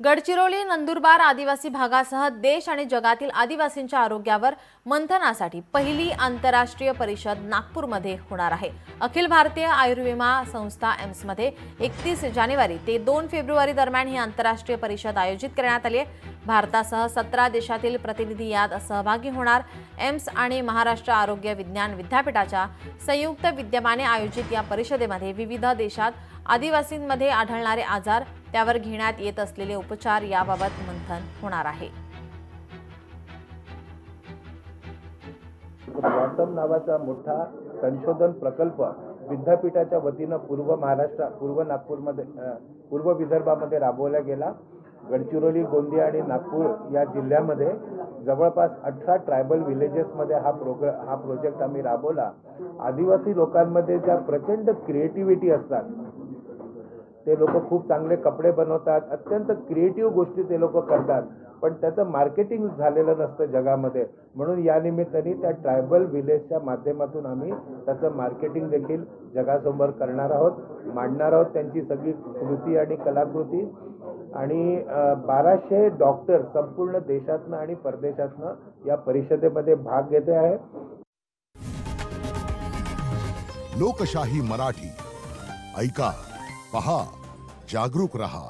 गडचिरोली नंदुरबार आदिवासी भागासह देश आणि जगातील आदिवासींच्या आरोग्यावर मंथनासाठी पहिली आंतरराष्ट्रीय परिषद नागपूरमध्ये होणार आहे। अखिल भारतीय आयुर्विमा संस्था एम्स मध्ये 31 जानेवारी ते 2 फेब्रुवारी दरम्यान ही आंतरराष्ट्रीय परिषद आयोजित करण्यात आली आहे। भारतासह 17 देशातील प्रतिनिधी यात सहभागी होणार। एम्स आणि महाराष्ट्र आरोग्य विज्ञान विद्यापीठाच्या संयुक्त विद्यमाने आयोजित या परिषदेमध्ये विविध देशात आदिवासींमध्ये आढळणारे आजार, त्यावर घेण्यात येत असलेले उपचार याबाबत मंथन होणार आहे। ब्रॉटम नावाचा मोठा संशोधन प्रकल्प विद्यापीठाच्या वतीने पूर्व नागपूरमध्ये पूर्व विदर्भामध्ये राबवला गेला। गडचिरोली, गोंदिया आणि नागपूर या जिल्ह्यामध्ये जवळपास 18 ट्रायबल विलेजेसमध्ये हा प्रोजेक्ट आम्ही राबवला। आदिवासी लोकांमध्ये ज्या प्रचंड क्रिएटिव्हिटी असतात, ते लोक खूप चांगले कपडे बनवतात, अत्यंत क्रिएटिव्ह गोष्टी ते लोक करतात, पण त्याचं मार्केटिंग झालेलं नसतं जगामध्ये। म्हणून या निमित्ताने त्या ट्रायबल विलेजच्या माध्यमातून आम्ही त्याचं मार्केटिंग देखील जगासमोर करणार आहोत, मांडणार आहोत त्यांची सगळी कृती आणि कलाकृती। आणि 1200 डॉक्टर संपूर्ण देशातनं आणि परदेशातनं या परिषदेमध्ये भाग घेते आहे। लोकशाही मराठी ऐका, पहा, जागरूक रहा।